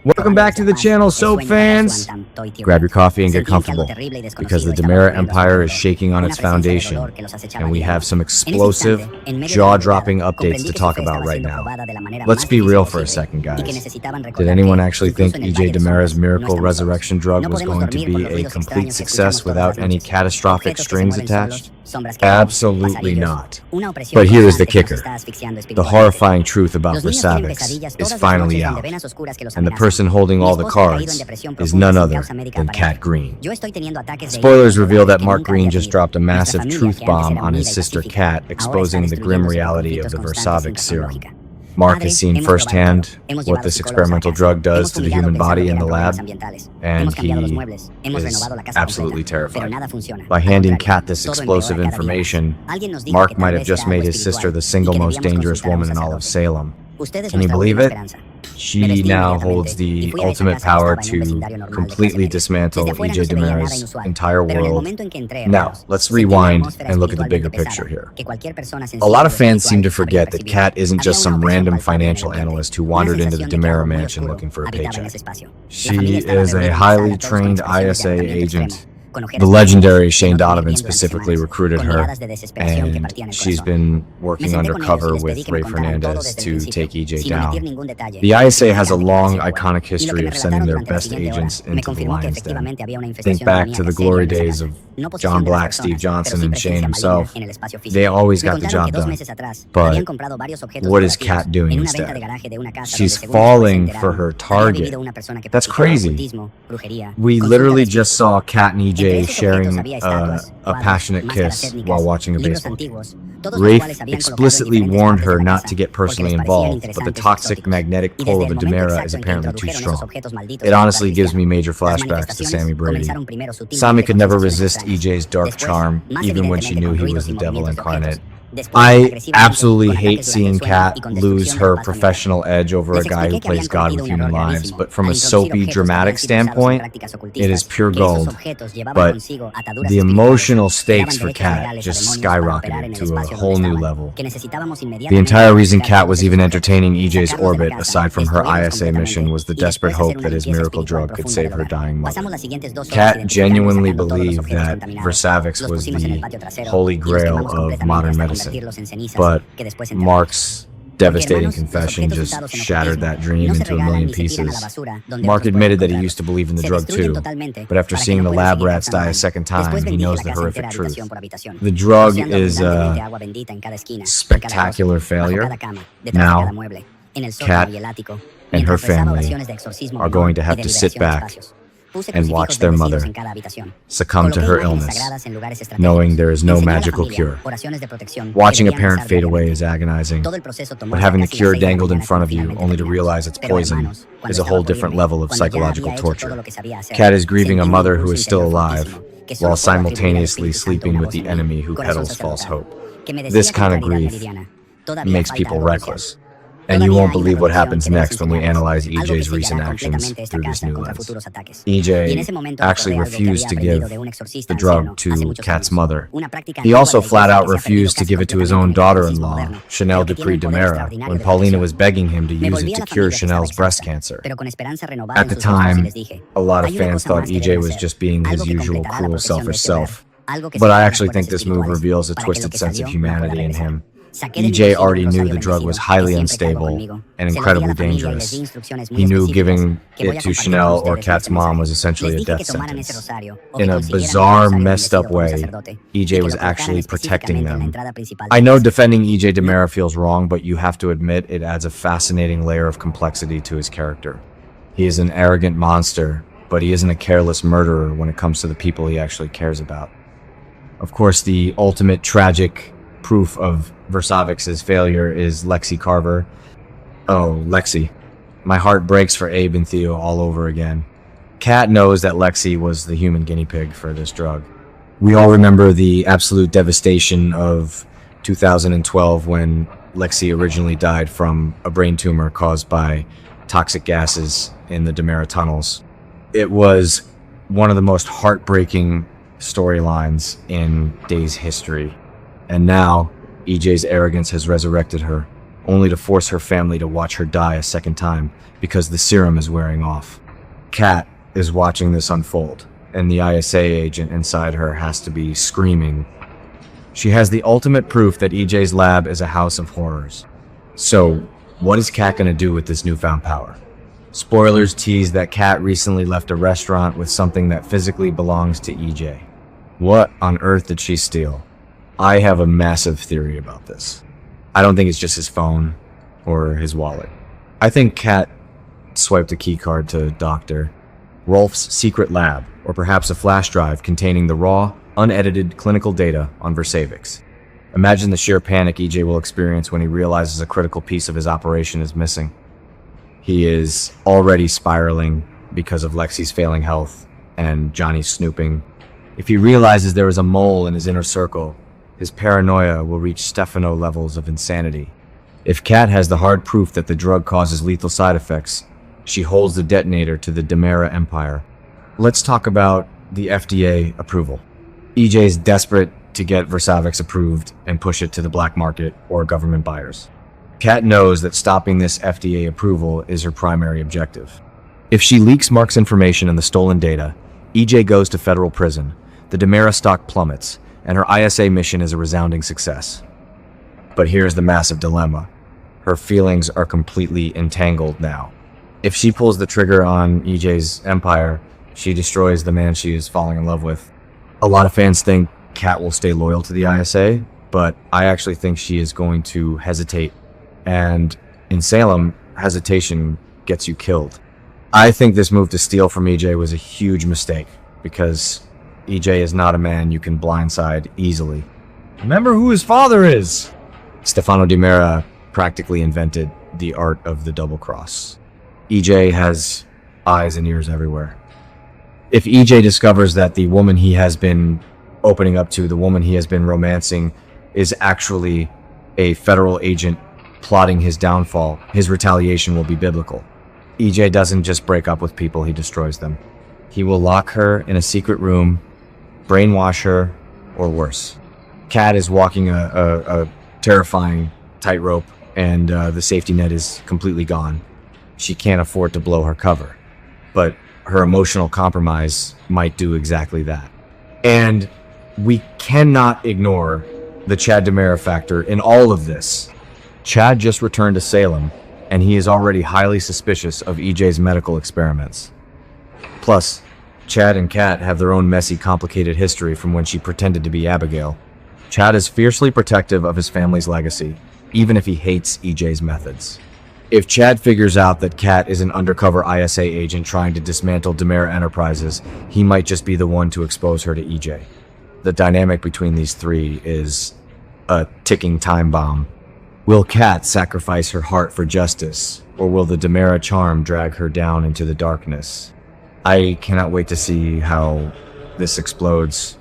Welcome back to the channel, soap fans! Grab your coffee and get comfortable, because the DiMera Empire is shaking on its foundation, and we have some explosive, jaw-dropping updates to talk about right now. Let's be real for a second, guys. Did anyone actually think EJ DiMera's miracle resurrection drug was going to be a complete success without any catastrophic strings attached? Absolutely not. But here is the kicker. The horrifying truth about Versavix is finally out, and the person holding all the cards is none other than Cat Green. Spoilers reveal that Mark Green just dropped a massive truth bomb on his sister Cat, exposing the grim reality of the Versavix serum. Mark has seen firsthand what this experimental drug does to the human body in the lab, and he is absolutely terrified. By handing Cat this explosive information, Mark might have just made his sister the single most dangerous woman in all of Salem. Can you believe it? She now holds the ultimate power to completely dismantle EJ DiMera's entire world. Now, let's rewind and look at the bigger picture here. A lot of fans seem to forget that Cat isn't just some random financial analyst who wandered into the DiMera mansion looking for a paycheck. She is a highly trained ISA agent. The legendary Shane Donovan specifically recruited her, and she's been working undercover with Ray Fernandez to take EJ down. The ISA has a long, iconic history of sending their best agents into the lion's den. Think back to the glory days of John Black, Steve Johnson, and Shane himself. They always got the job done. But what is Cat doing instead? She's falling for her target. That's crazy. We literally just saw Cat and EJ sharing a passionate kiss while watching a baseball game. Rafe explicitly warned her not to get personally involved, but the toxic magnetic pull of a DiMera is apparently too strong. It honestly gives me major flashbacks to Sammy Brady. Sammy could never resist EJ's dark charm, even when she knew he was the devil incarnate. I absolutely hate seeing Cat lose her professional edge over a guy who plays God with human lives, but from a soapy, dramatic standpoint, it is pure gold. But the emotional stakes for Cat just skyrocketed to a whole new level. The entire reason Cat was even entertaining EJ's orbit, aside from her ISA mission, was the desperate hope that his miracle drug could save her dying mother. Cat genuinely believed that Versavix was the holy grail of modern medicine. But Mark's devastating confession just shattered that dream into a million pieces. Mark admitted that he used to believe in the drug too, but after seeing the lab rats die a second time, he knows the horrific truth. The drug is a spectacular failure. Now, Cat and her family are going to have to sit back and watch their mother succumb to her illness, knowing there is no magical cure. Watching a parent fade away is agonizing, but having the cure dangled in front of you only to realize it's poison is a whole different level of psychological torture. Cat is grieving a mother who is still alive, while simultaneously sleeping with the enemy who peddles false hope. This kind of grief makes people reckless. And you won't believe what happens next when we analyze EJ's recent actions through this new lens. EJ actually refused to give the drug to Cat's mother. He also flat out refused to give it to his own daughter-in-law, Chanel Dupree DiMera, when Paulina was begging him to use it to cure Chanel's breast cancer. At the time, a lot of fans thought EJ was just being his usual cruel, selfish self. But I actually think this move reveals a twisted sense of humanity in him. EJ already knew the drug was highly unstable and incredibly dangerous. He knew giving it to Chanel or Cat's mom was essentially a death sentence. In a bizarre, messed up way, EJ was actually protecting them. I know defending EJ DiMera feels wrong, but you have to admit it adds a fascinating layer of complexity to his character. He is an arrogant monster, but he isn't a careless murderer when it comes to the people he actually cares about. Of course, the ultimate tragic proof of Versavix's failure is Lexi Carver. Oh, Lexi. My heart breaks for Abe and Theo all over again. Cat knows that Lexi was the human guinea pig for this drug. We all remember the absolute devastation of 2012 when Lexi originally died from a brain tumor caused by toxic gases in the DiMera tunnels. It was one of the most heartbreaking storylines in Day's history. And now, EJ's arrogance has resurrected her, only to force her family to watch her die a second time because the serum is wearing off. Kat is watching this unfold, and the ISA agent inside her has to be screaming. She has the ultimate proof that EJ's lab is a house of horrors. So, what is Kat gonna do with this newfound power? Spoilers tease that Kat recently left a restaurant with something that physically belongs to EJ. What on earth did she steal? I have a massive theory about this. I don't think it's just his phone or his wallet. I think Kat swiped a keycard to Dr. Rolf's secret lab, or perhaps a flash drive containing the raw, unedited clinical data on Versavix. Imagine the sheer panic EJ will experience when he realizes a critical piece of his operation is missing. He is already spiraling because of Lexi's failing health and Johnny's snooping. If he realizes there is a mole in his inner circle, his paranoia will reach Stefano levels of insanity. If Kat has the hard proof that the drug causes lethal side effects, she holds the detonator to the DiMera empire. Let's talk about the FDA approval. EJ is desperate to get Versavix approved and push it to the black market or government buyers. Kat knows that stopping this FDA approval is her primary objective. If she leaks Mark's information and the stolen data, EJ goes to federal prison, the DiMera stock plummets, and her ISA mission is a resounding success. But here's the massive dilemma. Her feelings are completely entangled now. If she pulls the trigger on EJ's empire, she destroys the man she is falling in love with. A lot of fans think Kat will stay loyal to the ISA, but I actually think she is going to hesitate. And in Salem, hesitation gets you killed. I think this move to steal from EJ was a huge mistake, because EJ is not a man you can blindside easily. Remember who his father is! Stefano DiMera practically invented the art of the double cross. EJ has eyes and ears everywhere. If EJ discovers that the woman he has been opening up to, the woman he has been romancing, is actually a federal agent plotting his downfall, his retaliation will be biblical. EJ doesn't just break up with people, he destroys them. He will lock her in a secret room, brainwash her, or worse. Kat is walking a terrifying tightrope, and the safety net is completely gone. She can't afford to blow her cover, but her emotional compromise might do exactly that. And we cannot ignore the Chad DiMera factor in all of this. Chad just returned to Salem, and he is already highly suspicious of EJ's medical experiments. Plus, Chad and Kat have their own messy, complicated history from when she pretended to be Abigail. Chad is fiercely protective of his family's legacy, even if he hates EJ's methods. If Chad figures out that Kat is an undercover ISA agent trying to dismantle DiMera Enterprises, he might just be the one to expose her to EJ. The dynamic between these three is a ticking time bomb. Will Kat sacrifice her heart for justice, or will the DiMera charm drag her down into the darkness? I cannot wait to see how this explodes.